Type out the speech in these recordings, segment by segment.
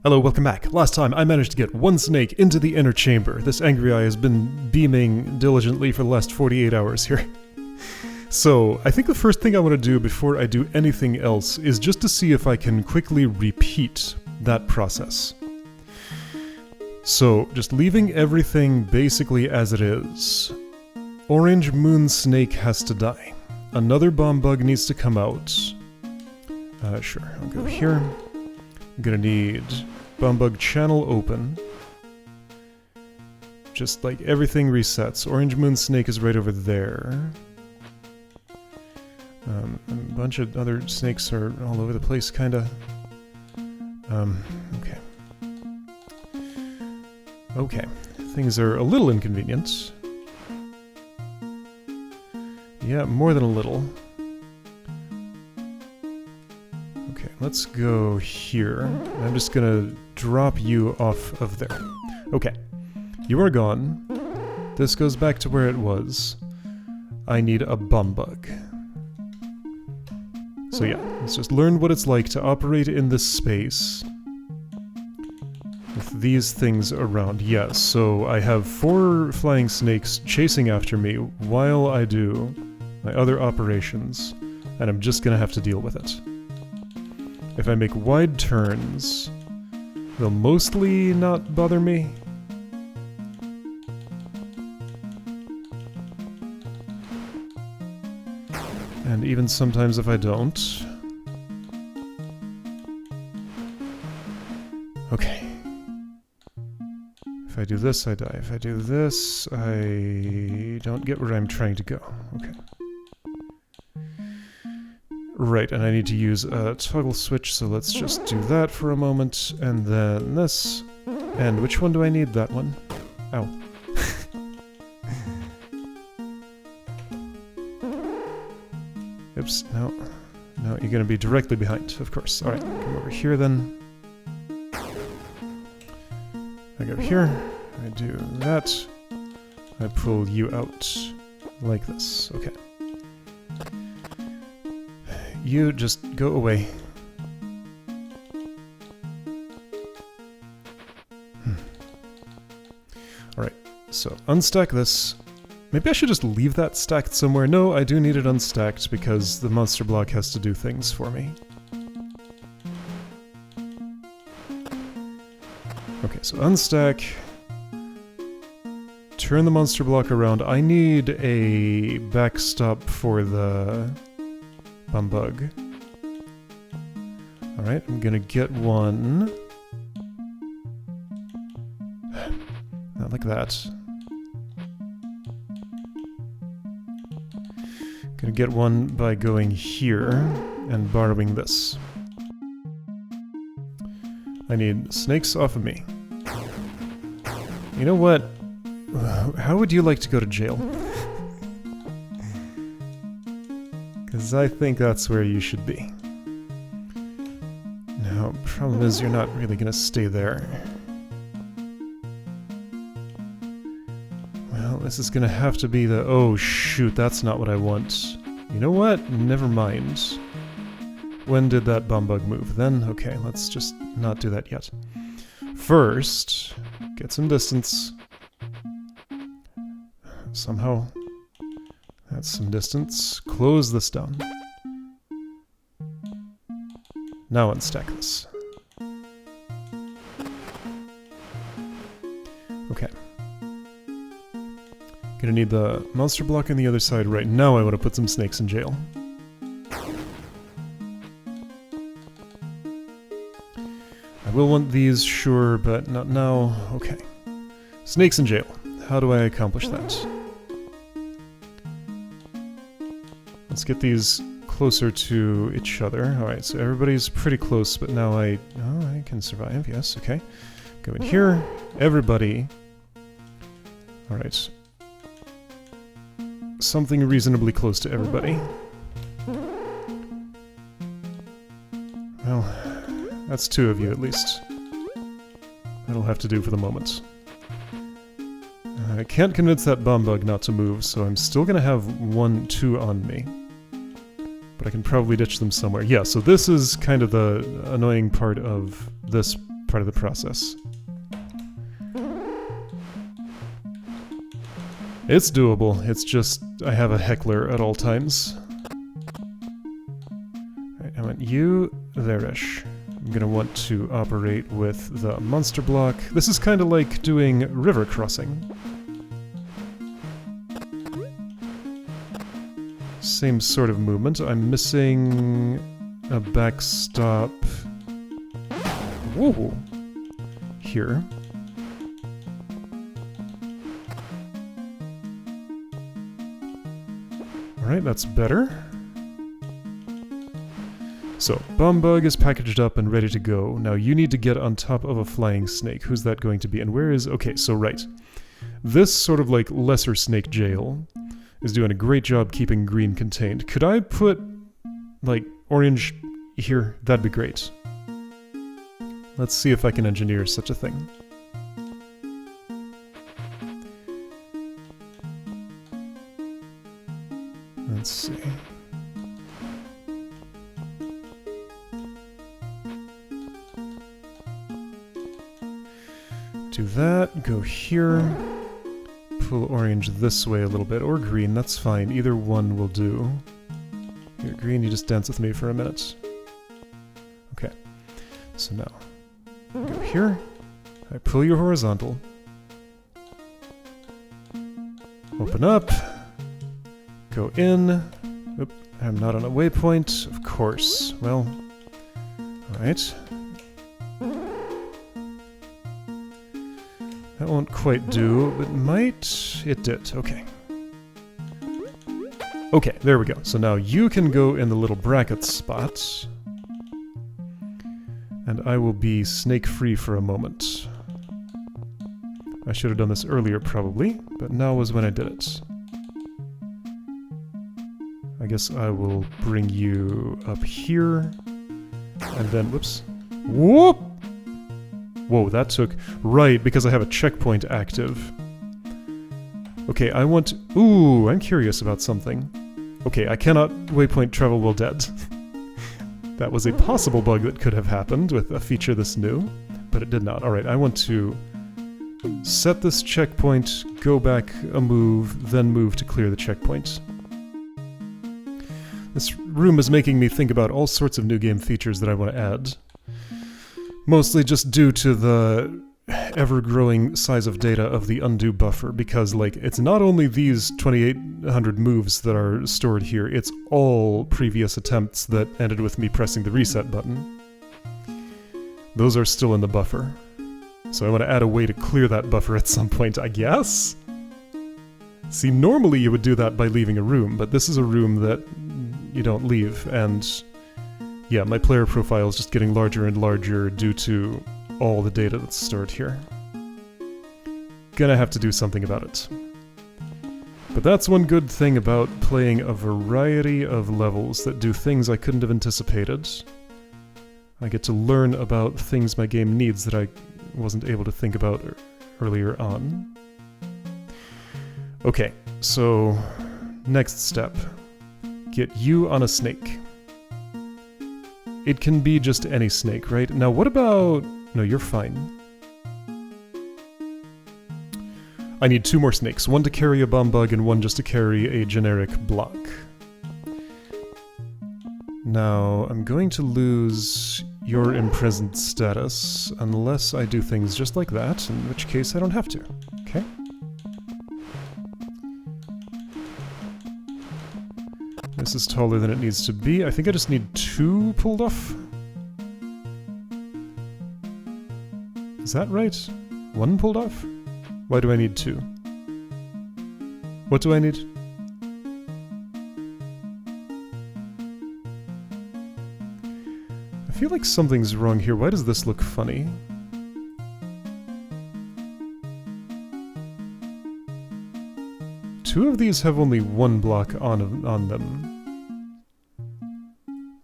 Hello, welcome back. Last time I managed to get one snake into the inner chamber. This angry eye has been beaming diligently for the last 48 hours here. So, I think the first thing I want to do before I do anything else is just to see if I can quickly repeat that process. So, just leaving everything basically as it is. Orange moon snake has to die. Another bomb bug needs to come out. Sure, I'll go here. I'm gonna need bomb bug channel open. Just like everything resets. Orange moon snake is right over there. A bunch of other snakes are all over the place, kinda. Okay. Okay. Things are a little inconvenient. Yeah, more than a little. Okay, let's go here. I'm just gonna drop you off of there. Okay. You are gone. This goes back to where it was. I need a bomb bug. So yeah, let's just learn what it's like to operate in this space with these things around. Yes, so I have 4 flying snakes chasing after me while I do my other operations, and I'm just gonna have to deal with it. If I make wide turns, they'll mostly not bother me. And even sometimes if I don't. Okay. If I do this, I die. If I do this, I don't get where I'm trying to go. Okay. Right, and I need to use a toggle switch, so let's just do that for a moment, and then this. And which one do I need? That one. Ow. Oops, no. No, you're gonna be directly behind, of course. Alright, come over here then. I go here, I do that. I pull you out like this. Okay. You just go away. Alright, so unstack this. Maybe I should just leave that stacked somewhere. No, I do need it unstacked because the monster block has to do things for me. Okay, so unstack. Turn the monster block around. I need a backstop for the bomb bug. Alright, I'm gonna get one. Not like that. Gonna get one by going here and borrowing this. I need snakes off of me. You know what? How would you like to go to jail? Because I think that's where you should be. Now, problem is you're not really gonna stay there. Well, this is gonna have to be the... Oh shoot, that's not what I want. You know what? Never mind. When did that bomb bug move? Then, okay, let's just not do that yet. First, get some distance. Somehow, that's some distance. Close this down. Now unstack this. Okay. Gonna need the monster block on the other side right now. I want to put some snakes in jail. I will want these, sure, but not now. Okay. Snakes in jail. How do I accomplish that? Let's get these closer to each other. Alright, so everybody's pretty close, but now I can survive. Yes, okay. Go in here. Everybody. Alright. Something reasonably close to everybody. Well, that's 2 of you at least. That'll have to do for the moment. I can't convince that bomb bug not to move, so I'm still gonna have 2 on me. But I can probably ditch them somewhere. Yeah, so this is kind of the annoying part of this part of the process. It's doable, it's just I have a heckler at all times. Alright, I want you there-ish. I'm gonna want to operate with the monster block. This is kind of like doing river crossing. Same sort of movement. I'm missing a backstop. Whoa! Here. Alright, that's better. So, Bombug is packaged up and ready to go. Now you need to get on top of a flying snake. Who's that going to be? And where is... Okay, so right. This sort of like lesser snake jail is doing a great job keeping green contained. Could I put, like, orange here? That'd be great. Let's see if I can engineer such a thing. Let's see. Do that, go here. Pull orange this way a little bit, or green, that's fine. Either one will do. Here, green, you just dance with me for a minute. Okay. So now, go here. I pull you horizontal. Open up. Go in. Oop, I'm not on a waypoint, of course. Well, alright. That won't quite do, but might... It did, okay. Okay, there we go. So now you can go in the little bracket spot. And I will be snake-free for a moment. I should have done this earlier, probably, but now was when I did it. I guess I will bring you up here, and then, whoops. Whoop! Whoa, that took... Right, because I have a checkpoint active. Okay, I want... Ooh, I'm curious about something. Okay, I cannot waypoint travel while dead. That was a possible bug that could have happened with a feature this new, but it did not. Alright, I want to set this checkpoint, go back a move, then move to clear the checkpoint. This room is making me think about all sorts of new game features that I want to add. Mostly just due to the ever-growing size of data of the undo buffer, because, like, it's not only these 2800 moves that are stored here, it's all previous attempts that ended with me pressing the reset button. Those are still in the buffer. So I want to add a way to clear that buffer at some point, I guess? See, normally you would do that by leaving a room, but this is a room that you don't leave, and yeah, my player profile is just getting larger and larger due to all the data that's stored here. Gonna have to do something about it. But that's one good thing about playing a variety of levels that do things I couldn't have anticipated. I get to learn about things my game needs that I wasn't able to think about earlier on. Okay, so next step. Get you on a snake. It can be just any snake, right? Now what about... No, you're fine. I need 2 more snakes. One to carry a bomb bug and one just to carry a generic block. Now, I'm going to lose your imprisoned status unless I do things just like that, in which case I don't have to. Okay? This is taller than it needs to be. I think I just need 2 pulled off. Is that right? 1 pulled off? Why do I need 2? What do I need? I feel like something's wrong here. Why does this look funny? Two of these have only 1 block on them.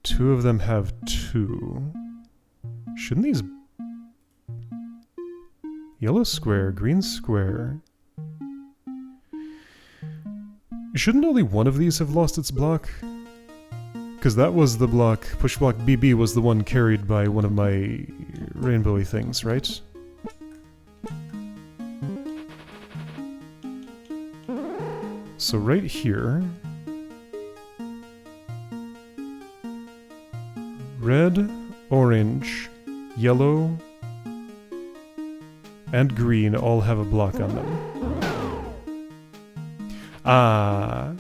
2 of them have 2. Shouldn't these... Yellow square, green square... Shouldn't only 1 of these have lost its block? Because that was the block... Push block BB was the one carried by one of my rainbowy things, right? So right here... red, orange, yellow, and green all have a block on them. Ah,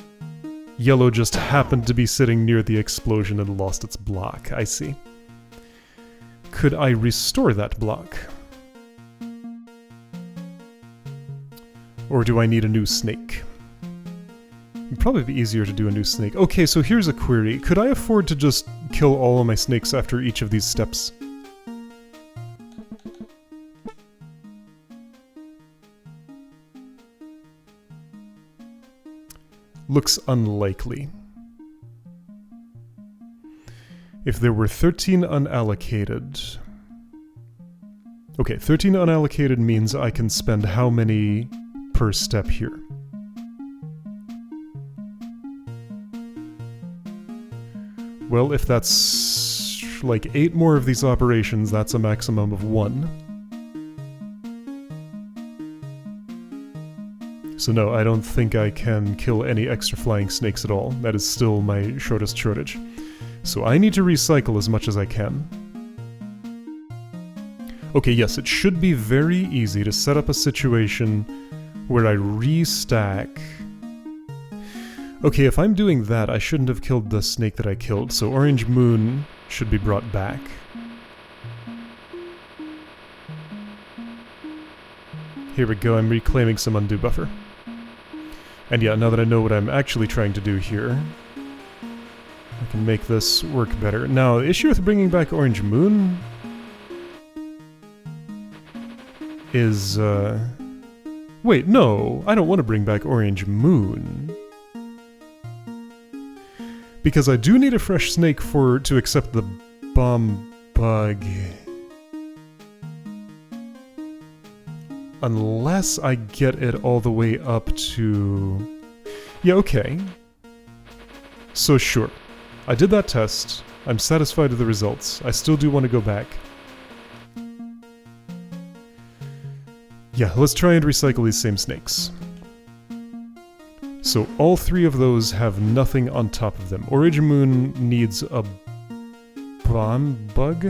yellow just happened to be sitting near the explosion and lost its block. I see. Could I restore that block? Or do I need a new snake? It'd probably be easier to do a new snake. Okay, so here's a query. Could I afford to just kill all of my snakes after each of these steps? Looks unlikely. If there were 13 unallocated... Okay, 13 unallocated means I can spend how many per step here? Well, if that's like 8 more of these operations, that's a maximum of 1. So no, I don't think I can kill any extra flying snakes at all. That is still my shortest shortage. So I need to recycle as much as I can. Okay, yes, it should be very easy to set up a situation where I restack. Okay, if I'm doing that, I shouldn't have killed the snake that I killed, so Orange Moon should be brought back. Here we go, I'm reclaiming some undo buffer. And yeah, now that I know what I'm actually trying to do here, I can make this work better. Now, the issue with bringing back Orange Moon is, wait, no, I don't want to bring back Orange Moon. Because I do need a fresh snake to accept the bomb bug. Unless I get it all the way up to... Yeah, okay. So sure. I did that test. I'm satisfied with the results. I still do want to go back. Yeah, let's try and recycle these same snakes. So all 3 of those have nothing on top of them. Orange Moon needs a bomb bug?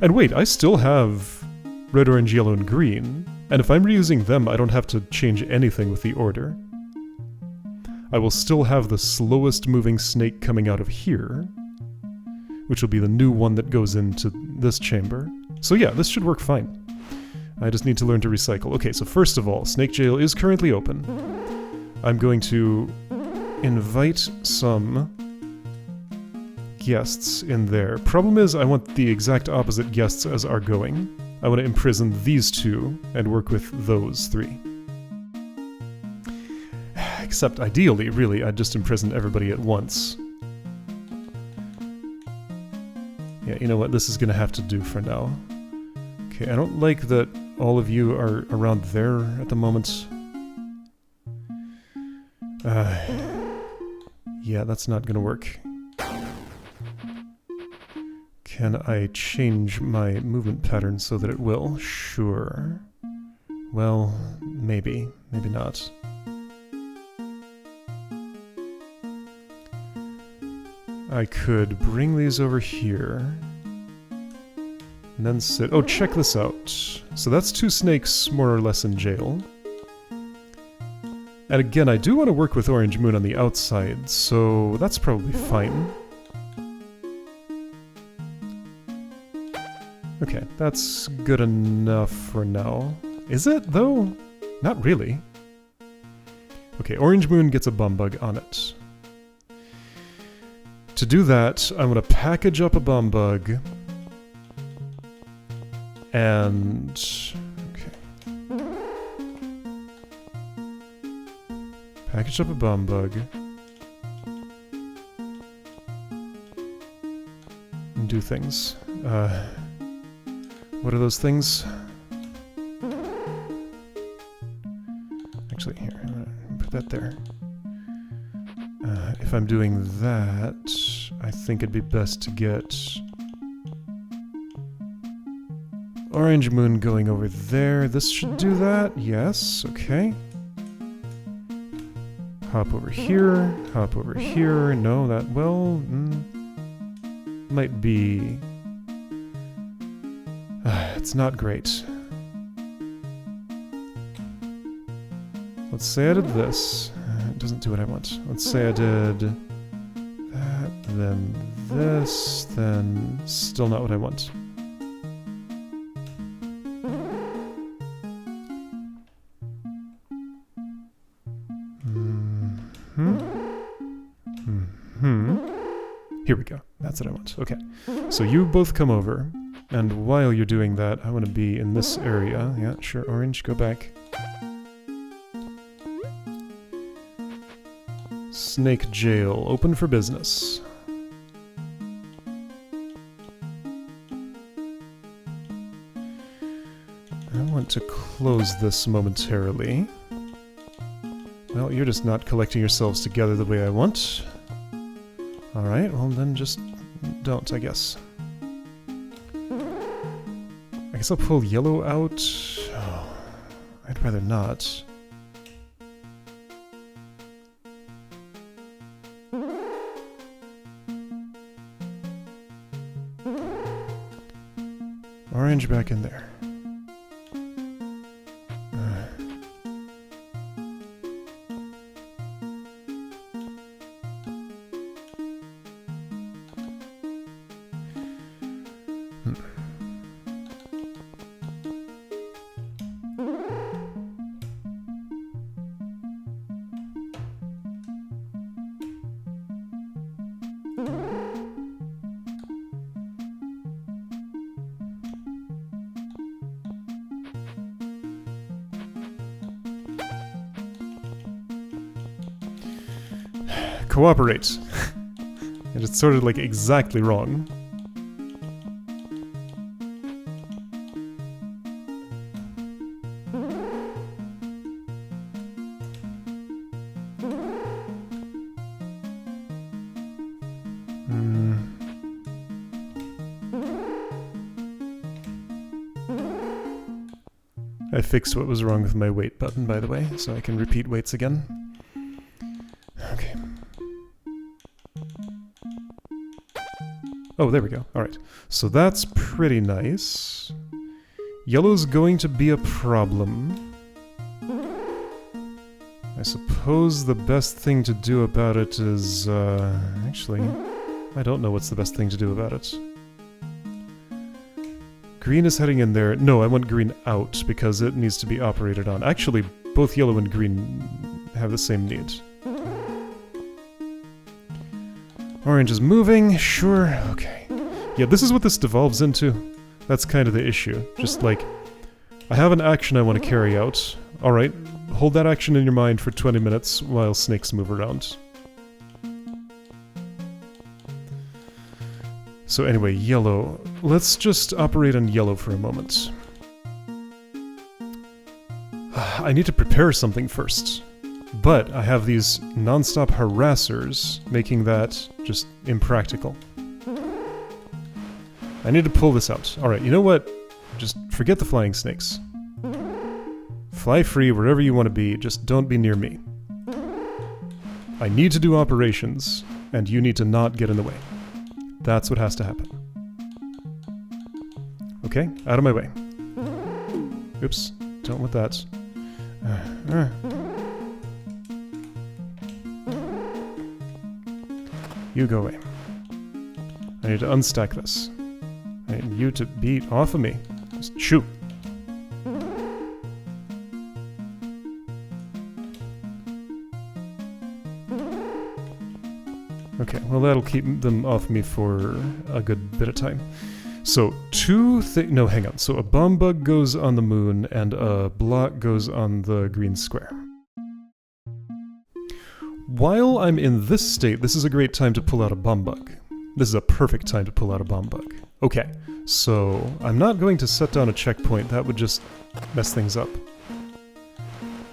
And wait, I still have red, orange, yellow, and green. And if I'm reusing them, I don't have to change anything with the order. I will still have the slowest moving snake coming out of here, which will be the new one that goes into this chamber. So yeah, this should work fine. I just need to learn to recycle. Okay, so first of all, Snake Jail is currently open. I'm going to invite some guests in there. Problem is, I want the exact opposite guests as are going. I want to imprison these 2 and work with those 3. Except ideally, really, I'd just imprison everybody at once. Yeah, you know what? This is going to have to do for now. Okay, I don't like that all of you are around there at the moment. Yeah, that's not going to work. Can I change my movement pattern so that it will? Sure. Well, maybe. Maybe not. I could bring these over here. And then sit... Oh, check this out. So that's 2 snakes more or less in jail. And again, I do want to work with Orange Moon on the outside, so that's probably fine. Okay, that's good enough for now. Is it, though? Not really. Okay, Orange Moon gets a bum bug on it. To do that, I'm going to package up a bum bug. And... okay. Package up a bum bug. And do things. What are those things? Actually, here, I'm gonna put that there. If I'm doing that, I think it'd be best to get Orange moon going over there. This should do that. Yes, okay. Hop over here. Hop over here. No, that, well, might be... it's not great. Let's say I did this. It doesn't do what I want. Let's say I did that, then this, then still not what I want. Here we go. That's what I want. Okay. So you both come over, and while you're doing that, I want to be in this area. Yeah, sure. Orange, go back. Snake jail, open for business. I want to close this momentarily. Well, you're just not collecting yourselves together the way I want. Alright, well then just don't, I guess. I guess I'll pull yellow out. Oh, I'd rather not. Orange back in there. Cooperate. And it's sort of like exactly wrong. I fixed what was wrong with my wait button, by the way, so I can repeat waits again. Okay. Oh, there we go. Alright. So that's pretty nice. Yellow's going to be a problem. I suppose the best thing to do about it is, actually, I don't know what's the best thing to do about it. Green is heading in there. No, I want green out because it needs to be operated on. Actually, both yellow and green have the same need. Orange is moving, sure, okay. Yeah, this is what this devolves into. That's kind of the issue. Just like, I have an action I want to carry out. Alright, hold that action in your mind for 20 minutes while snakes move around. So anyway, yellow. Let's just operate on yellow for a moment. I need to prepare something first. But I have these non-stop harassers, making that just impractical. I need to pull this out. Alright, you know what? Just forget the flying snakes. Fly free wherever you want to be, just don't be near me. I need to do operations, and you need to not get in the way. That's what has to happen. Okay, out of my way. Oops, don't want that. You go away. I need to unstack this. I need you to beat off of me. Just shoot. Okay, well that'll keep them off me for a good bit of time. So, no, hang on. So a bomb bug goes on the moon, and a block goes on the green square. While I'm in this state, this is a great time to pull out a bomb bug. This is a perfect time to pull out a bomb bug. Okay, so I'm not going to set down a checkpoint. That would just mess things up.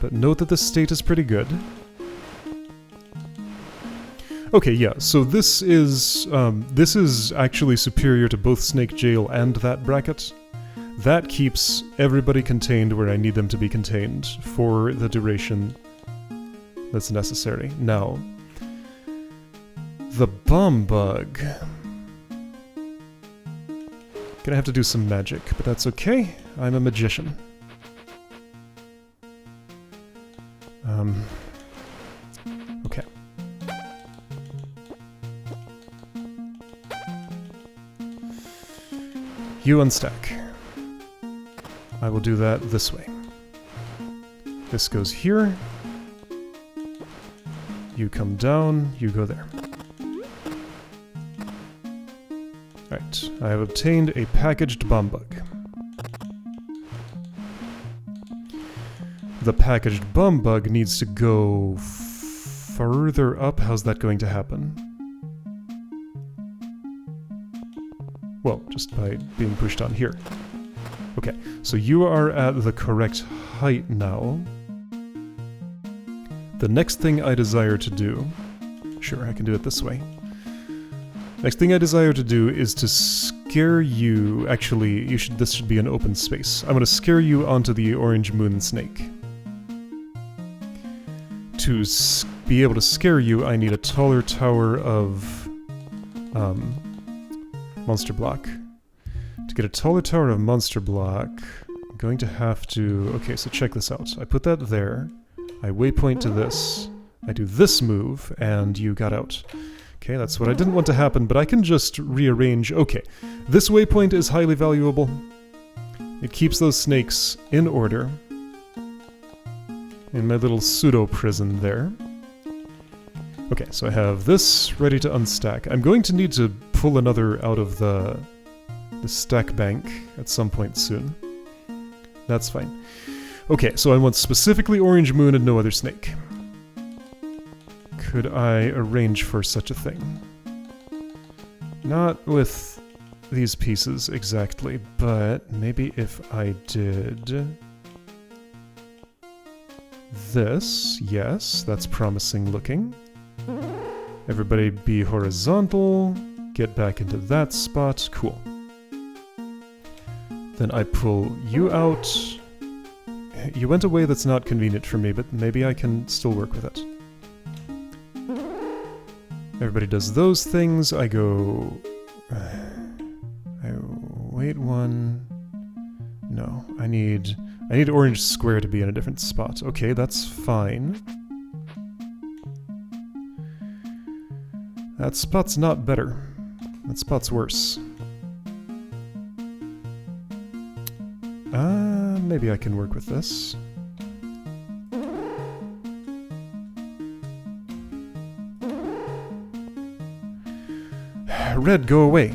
But note that the state is pretty good. Okay, yeah, so this is actually superior to both Snake Jail and that bracket. That keeps everybody contained where I need them to be contained for the duration that's necessary. Now, the bomb bug. Gonna have to do some magic, but that's okay. I'm a magician. Okay. You unstack. I will do that this way. This goes here. You come down, you go there. Alright, I have obtained a packaged bomb bug. The packaged bomb bug needs to go further up. How's that going to happen? Well, just by being pushed on here. Okay, so you are at the correct height now. The next thing I desire to do... Sure, I can do it this way. Next thing I desire to do is to scare you... Actually, this should be an open space. I'm going to scare you onto the orange moon snake. To be able to scare you, I need a taller tower of... monster block. To get a taller tower of monster block, I'm going to have to... Okay, so check this out. I put that there. I waypoint to this. I do this move, and you got out. Okay, that's what I didn't want to happen, but I can just rearrange. Okay, this waypoint is highly valuable. It keeps those snakes in order. In my little pseudo-prison there. Okay, so I have this ready to unstack. I'm going to need to pull another out of the stack bank at some point soon. That's fine. Okay, so I want specifically orange moon and no other snake. Could I arrange for such a thing? Not with these pieces exactly, but maybe if I did... this, yes, that's promising looking. Everybody be horizontal, get back into that spot, cool. Then I pull you out. You went a way that's not convenient for me, but maybe I can still work with it. Everybody does those things, I go... I wait one... No, I need orange square to be in a different spot. Okay, that's fine. That spot's not better. That spot's worse. Maybe I can work with this. Red, go away.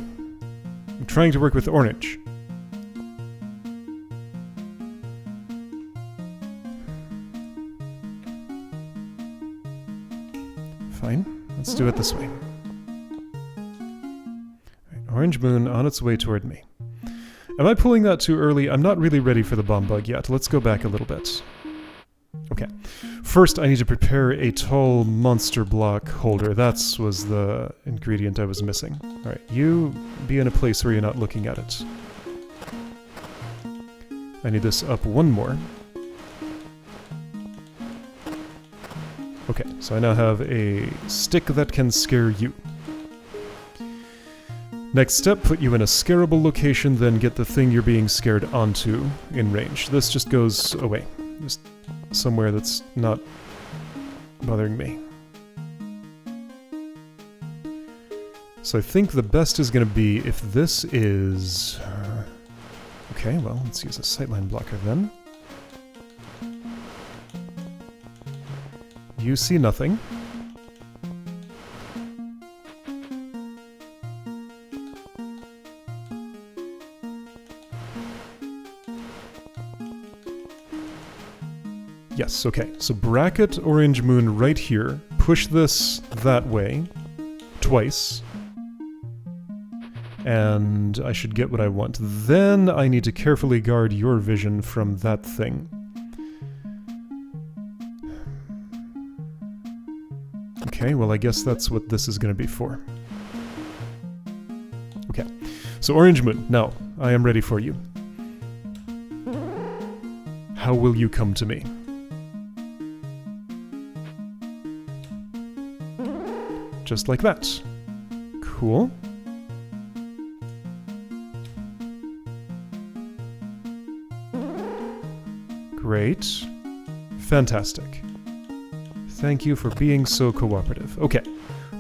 I'm trying to work with orange. Fine, let's do it this way. Right, orange moon on its way toward me. Am I pulling that too early? I'm not really ready for the bomb bug yet. Let's go back a little bit. Okay. First, I need to prepare a tall monster block holder. That was the ingredient I was missing. Alright, you be in a place where you're not looking at it. I need this up one more. Okay, so I now have a stick that can scare you. Next step, put you in a scarable location, then get the thing you're being scared onto in range. This just goes away. Just somewhere that's not bothering me. So I think the best is going to be if this is... okay, well, let's use a sightline blocker then. You see nothing. Yes, okay. So bracket orange moon right here. Push this that way. Twice. And I should get what I want. Then I need to carefully guard your vision from that thing. Okay, well I guess that's what this is going to be for. Okay. So orange moon. Now, I am ready for you. How will you come to me? Just like that. Cool. Great. Fantastic. Thank you for being so cooperative. Okay.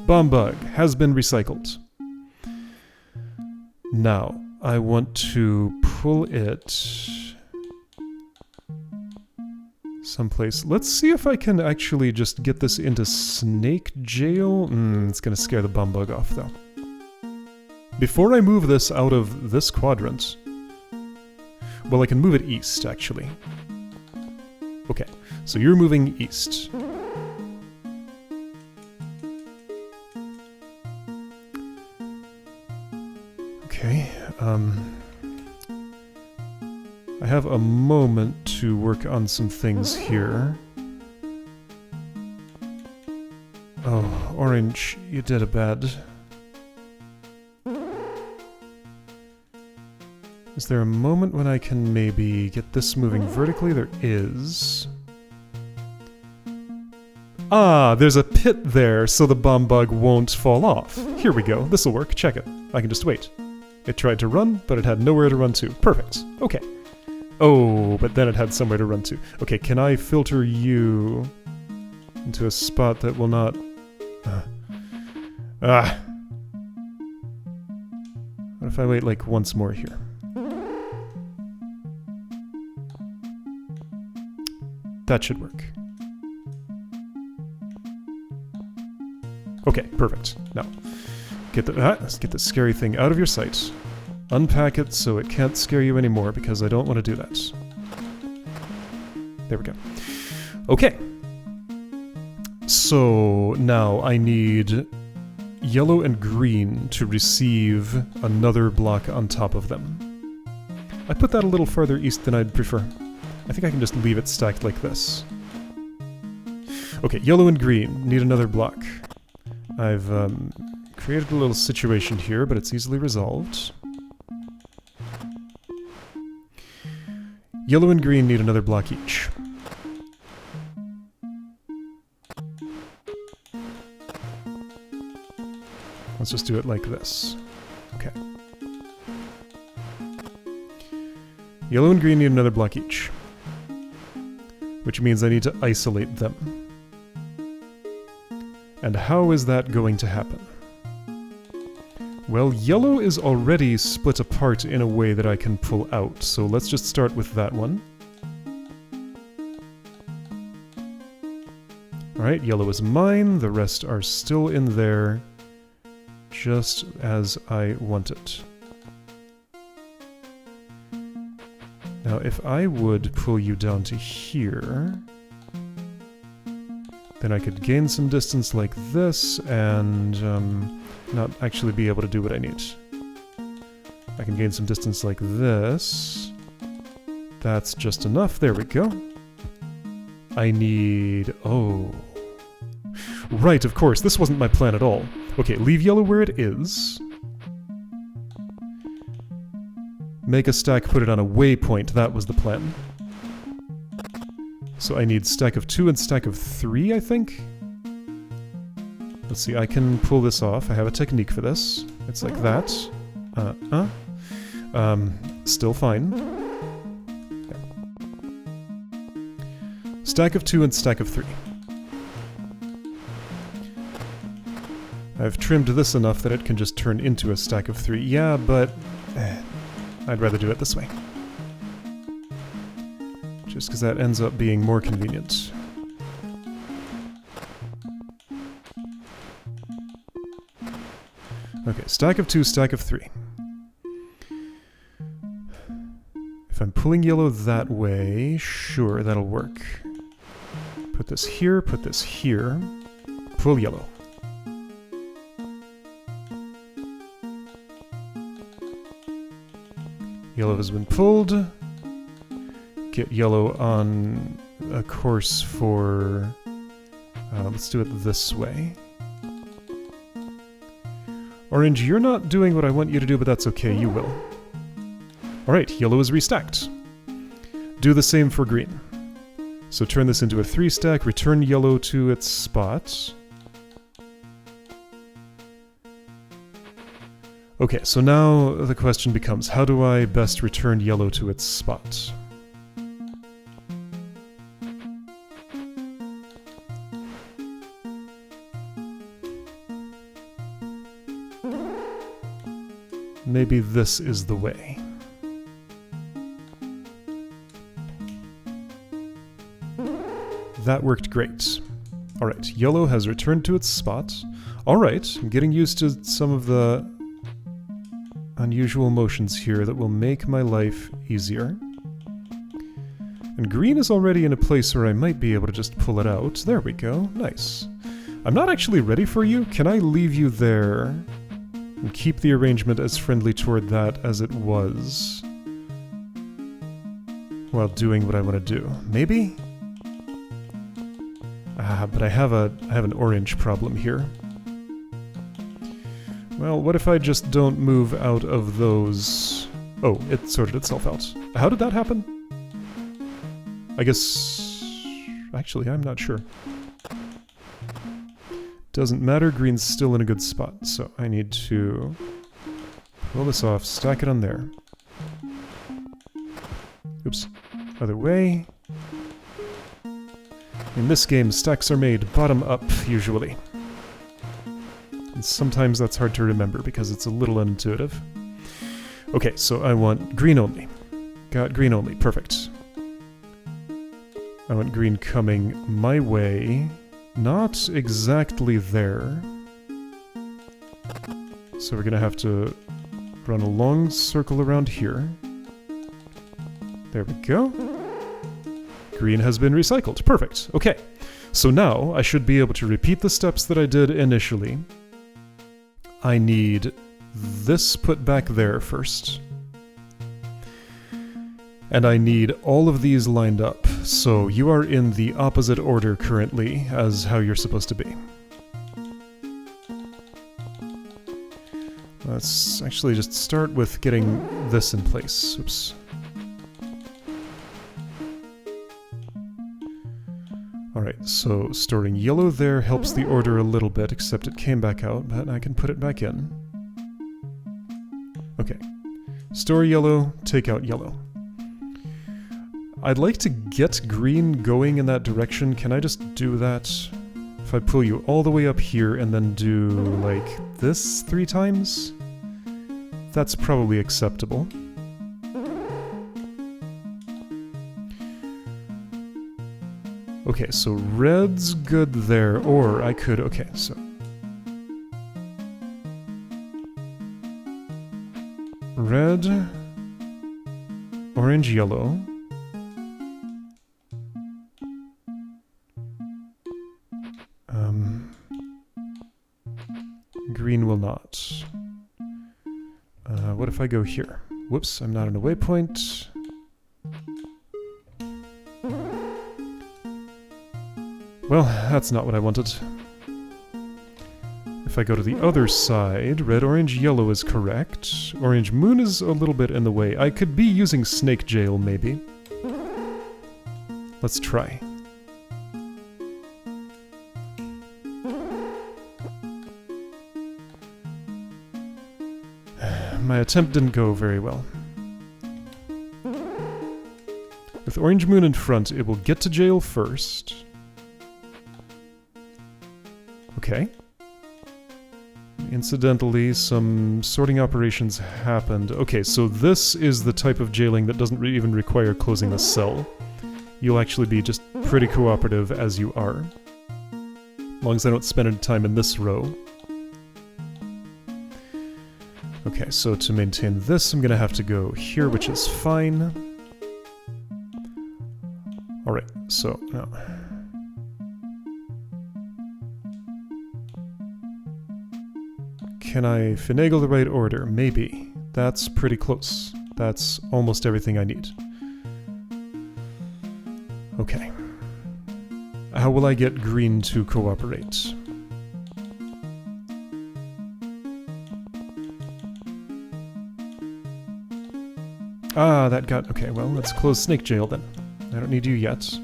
Bomb bug has been recycled. Now, I want to pull it someplace. Let's see if I can actually just get this into snake jail. It's gonna scare the bomb bug off, though. Before I move this out of this quadrant... Well, I can move it east, actually. Okay, so you're moving east. Okay, I have a moment to work on some things here. Oh, Orange, you did a bad. Is there a moment when I can maybe get this moving vertically? There is. Ah, there's a pit there, so the bomb bug won't fall off. Here we go. This'll work. Check it. I can just wait. It tried to run, but it had nowhere to run to. Perfect. Okay. Oh, but then it had somewhere to run to. Okay, can I filter you into a spot that will not... What if I wait, like, once more here? That should work. Okay, perfect. Now, let's get the scary thing out of your sight. Unpack it so it can't scare you anymore, because I don't want to do that. There we go. Okay. So, now I need yellow and green to receive another block on top of them. I put that a little farther east than I'd prefer. I think I can just leave it stacked like this. Okay, yellow and green need another block. I've created a little situation here, but it's easily resolved. Yellow and green need another block each. Let's just do it like this. Okay. Yellow and green need another block each. Which means I need to isolate them. And how is that going to happen? Well, yellow is already split apart in a way that I can pull out, so let's just start with that one. Alright, yellow is mine, the rest are still in there, just as I want it. Now, if I would pull you down to here, then I could gain some distance like this, and not actually be able to do what I need. I can gain some distance like this. That's just enough. There we go. I need... oh. Right, of course. This wasn't my plan at all. Okay, leave yellow where it is. Make a stack, put it on a waypoint. That was the plan. So I need stack of 2 and stack of 3, I think? Let's see, I can pull this off. I have a technique for this. It's like that. Still fine. Yeah. Stack of 2 and stack of 3. I've trimmed this enough that it can just turn into a stack of 3. Yeah, but... I'd rather do it this way. Just because that ends up being more convenient. Okay, stack of 2, stack of 3. If I'm pulling yellow that way, sure, that'll work. Put this here, pull yellow. Yellow has been pulled. Get yellow on a course for... let's do it this way. Orange, you're not doing what I want you to do, but that's okay, you will. Alright, yellow is restacked. Do the same for green. So turn this into a 3-stack, return yellow to its spot. Okay, so now the question becomes, how do I best return yellow to its spot? Maybe this is the way. That worked great. Alright, yellow has returned to its spot. Alright, I'm getting used to some of the unusual motions here that will make my life easier. And green is already in a place where I might be able to just pull it out. There we go. Nice. I'm not actually ready for you. Can I leave you there and keep the arrangement as friendly toward that as it was while doing what I want to do? Maybe? But I have an orange problem here. Well, what if I just don't move out of those... Oh, it sorted itself out. How did that happen? I guess... Actually, I'm not sure. Doesn't matter, green's still in a good spot, so I need to pull this off, stack it on there. Oops. Other way. In this game, stacks are made bottom up, usually. And sometimes that's hard to remember because it's a little unintuitive. Okay, so I want green only. Got green only, perfect. I want green coming my way. Not exactly there. So we're gonna have to run a long circle around here. There we go. Green has been recycled. Perfect. Okay. So now I should be able to repeat the steps that I did initially. I need this put back there first. And I need all of these lined up. So you are in the opposite order currently as how you're supposed to be. Let's actually just start with getting this in place. Oops. Alright, so storing yellow there helps the order a little bit, except it came back out, but I can put it back in. Okay. Store yellow, take out yellow. I'd like to get green going in that direction. Can I just do that? If I pull you all the way up here and then do, like, this 3 times? That's probably acceptable. Okay, so red's good there, or I could... Okay, so... red... orange, yellow... green will not. What if I go here? Whoops, I'm not in a waypoint. Well, that's not what I wanted. If I go to the other side, red, orange, yellow is correct. Orange moon is a little bit in the way. I could be using snake jail, maybe. Let's try. My attempt didn't go very well. With orange moon in front, it will get to jail first. Okay. Incidentally, some sorting operations happened. Okay, so this is the type of jailing that doesn't even require closing the cell. You'll actually be just pretty cooperative as you are. As long as I don't spend any time in this row. Okay, so to maintain this, I'm gonna have to go here, which is fine. Alright, so now... Can I finagle the right order? Maybe. That's pretty close. That's almost everything I need. Okay. How will I get green to cooperate? Ah, that got... Okay, well, let's close Snake Jail then. I don't need you yet.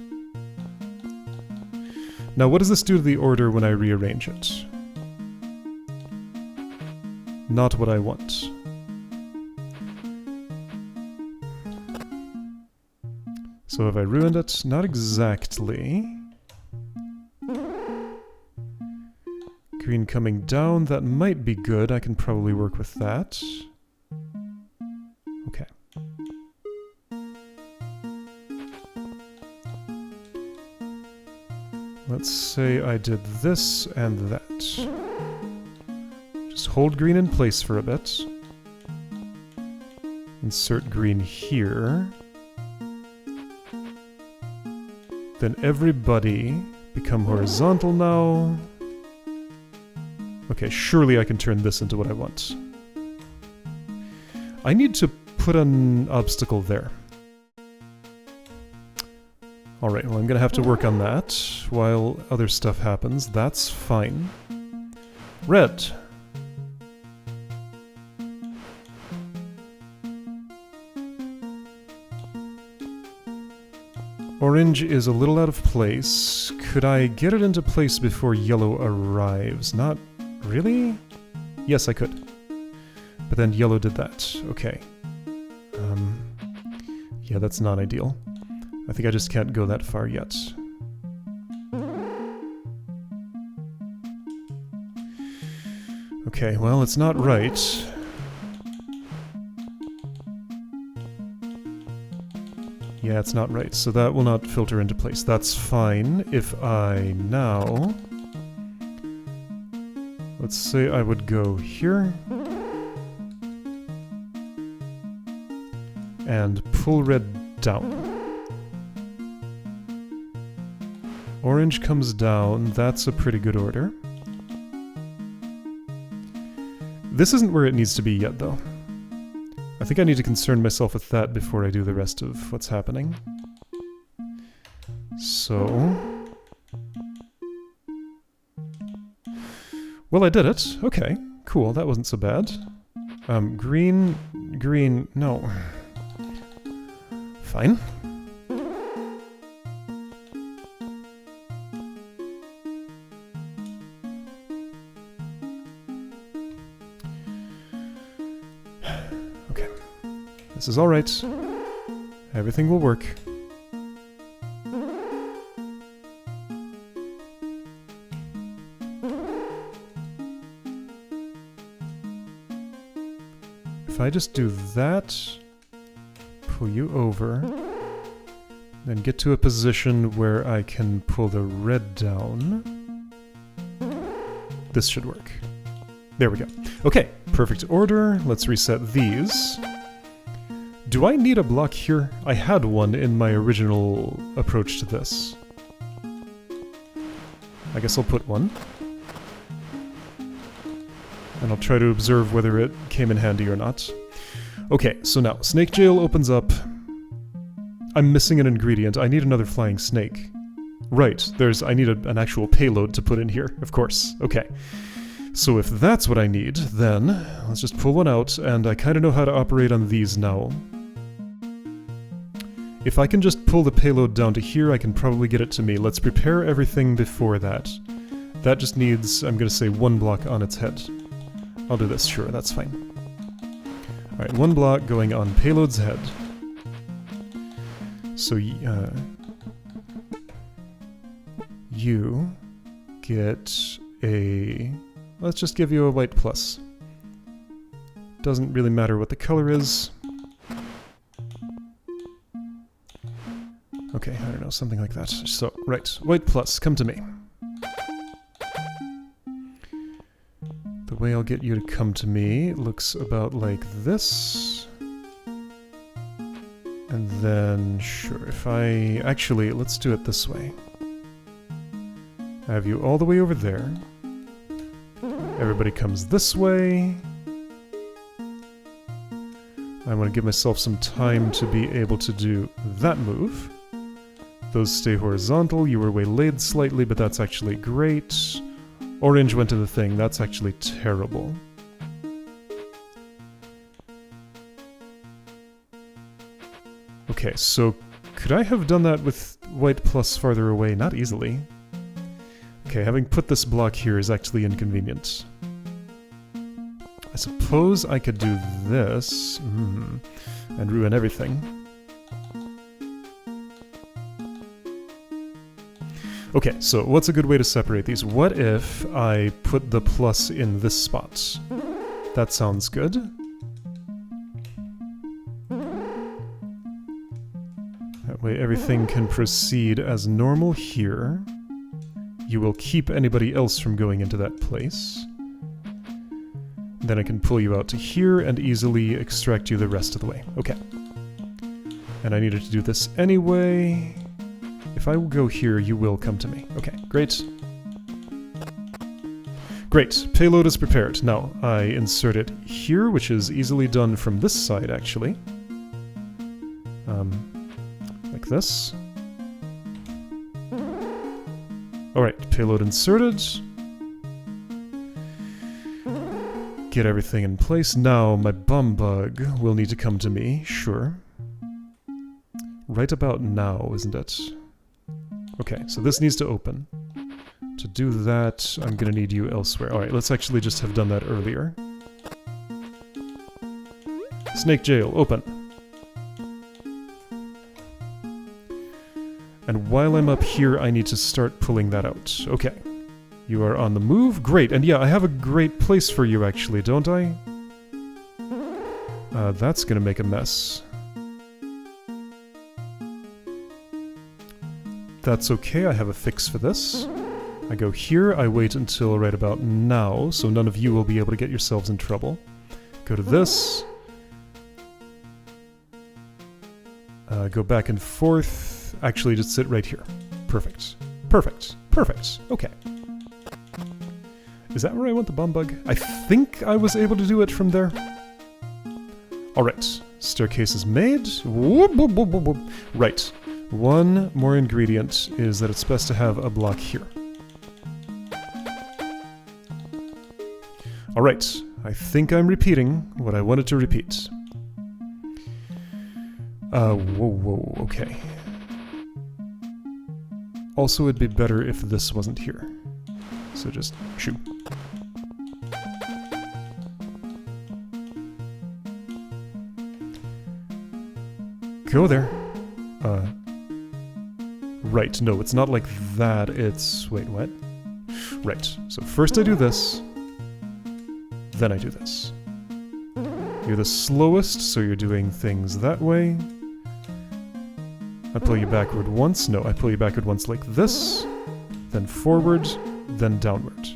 Now, what does this do to the order when I rearrange it? Not what I want. So have I ruined it? Not exactly. Green coming down, that might be good. I can probably work with that. Okay. Let's say I did this and that. Just hold green in place for a bit. Insert green here. Then everybody become horizontal now. Okay, surely I can turn this into what I want. I need to put an obstacle there. Alright, well I'm gonna have to work on that while other stuff happens. That's fine. Red. Orange is a little out of place. Could I get it into place before yellow arrives? Not really? Yes, I could. But then yellow did that. Okay. Yeah, that's not ideal. I think I just can't go that far yet. Okay, well, it's not right. Yeah, it's not right, so that will not filter into place. That's fine. If I now... Let's say I would go here. And pull red down. Orange comes down. That's a pretty good order. This isn't where it needs to be yet, though. I think I need to concern myself with that before I do the rest of what's happening. So... Well, I did it. Okay, cool. That wasn't so bad. Green... Green... No. Fine. Okay. This is alright. Everything will work. If I just do that, pull you over, then get to a position where I can pull the red down, this should work. There we go. Okay, perfect order. Let's reset these. Do I need a block here? I had one in my original approach to this. I guess I'll put one. And I'll try to observe whether it came in handy or not. Okay, so now, Snake Jail opens up. I'm missing an ingredient. I need another flying snake. Right, I need an actual payload to put in here, of course. Okay. So if that's what I need, then let's just pull one out, and I kind of know how to operate on these now. If I can just pull the payload down to here, I can probably get it to me. Let's prepare everything before that. That just needs, I'm going to say, one block on its head. I'll do this, sure, that's fine. Alright, one block going on payload's head. So, you get a... Let's just give you a white plus. Doesn't really matter what the color is. Okay, I don't know, something like that. So, right, white plus, come to me. The way I'll get you to come to me looks about like this. And then, sure, if I... Actually, let's do it this way. I have you all the way over there. Everybody comes this way. I want to give myself some time to be able to do that move. Those stay horizontal. You were waylaid slightly, but that's actually great. Orange went to the thing. That's actually terrible. Okay, so could I have done that with white plus farther away? Not easily. Okay, having put this block here is actually inconvenient. I suppose I could do this and ruin everything. Okay, so what's a good way to separate these? What if I put the plus in this spot? That sounds good. That way everything can proceed as normal here. You will keep anybody else from going into that place. Then I can pull you out to here and easily extract you the rest of the way. Okay. And I needed to do this anyway. If I will go here, you will come to me. Okay, great. Great, payload is prepared. Now, I insert it here, which is easily done from this side, actually. Like this. Alright, payload inserted. Get everything in place. Now, my bum bug will need to come to me, sure. Right about now, isn't it? Okay, so this needs to open. To do that, I'm gonna need you elsewhere. Alright, let's actually just have done that earlier. Snake jail, open. And while I'm up here, I need to start pulling that out. Okay. You are on the move. Great, and yeah, I have a great place for you actually, don't I? That's gonna make a mess. That's okay, I have a fix for this. I go here, I wait until right about now, so none of you will be able to get yourselves in trouble. Go to this. Go back and forth. Actually, just sit right here. Perfect. Perfect. Perfect. Okay. Is that where I want the bomb bug? I think I was able to do it from there. Alright. Staircase is made. Whoop, whoop, whoop, whoop, whoop. Right. One more ingredient is that it's best to have a block here. Alright, I think I'm repeating what I wanted to repeat. Whoa, okay. Also, it'd be better if this wasn't here. So just shoo. Go there. Right, no, it's not like that, it's... wait, what? Right, so first I do this, then I do this. You're the slowest, so you're doing things that way. I pull you backward once, no, I pull you backward once like this, then forward, then downward.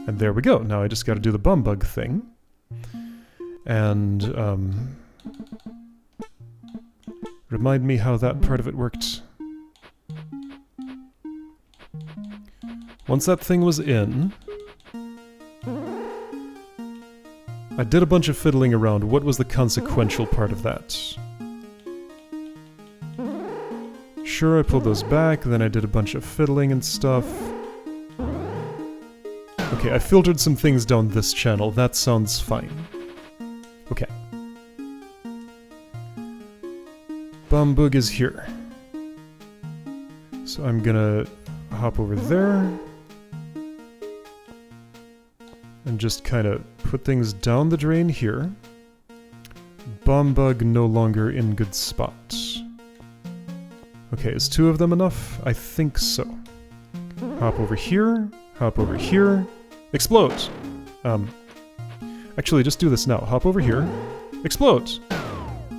And there we go, now I just gotta do the bum bug thing. And, remind me how that part of it worked. Once that thing was in, I did a bunch of fiddling around. What was the consequential part of that? Sure, I pulled those back, then I did a bunch of fiddling and stuff. Okay, I filtered some things down this channel. That sounds fine. Okay. Bumbug is here. So I'm gonna hop over there. And just kind of put things down the drain here. Bumbug no longer in good spot. Okay, is two of them enough? I think so. Hop over here, explode! Actually, just do this now. Hop over here, explode!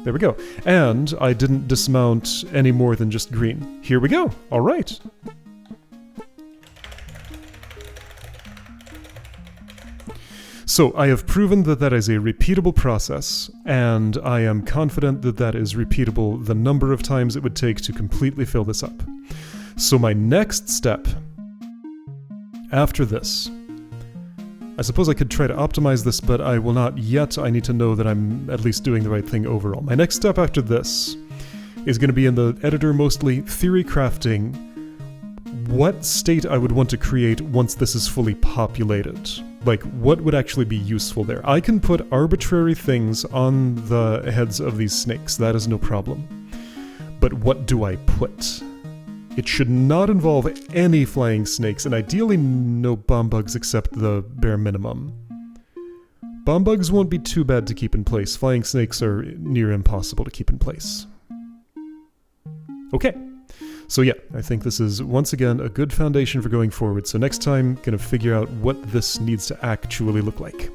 There we go. And I didn't dismount any more than just green. Here we go! Alright! So, I have proven that that is a repeatable process, and I am confident that that is repeatable the number of times it would take to completely fill this up. So my next step, after this, I suppose I could try to optimize this, but I will not yet. I need to know that I'm at least doing the right thing overall. My next step after this is going to be in the editor mostly theory crafting what state I would want to create once this is fully populated. Like, what would actually be useful there? I can put arbitrary things on the heads of these snakes, that is no problem. But what do I put? It should not involve any flying snakes, and ideally no bomb bugs except the bare minimum. Bomb bugs won't be too bad to keep in place. Flying snakes are near impossible to keep in place. Okay. So yeah, I think this is, once again, a good foundation for going forward. So next time, gonna figure out what this needs to actually look like.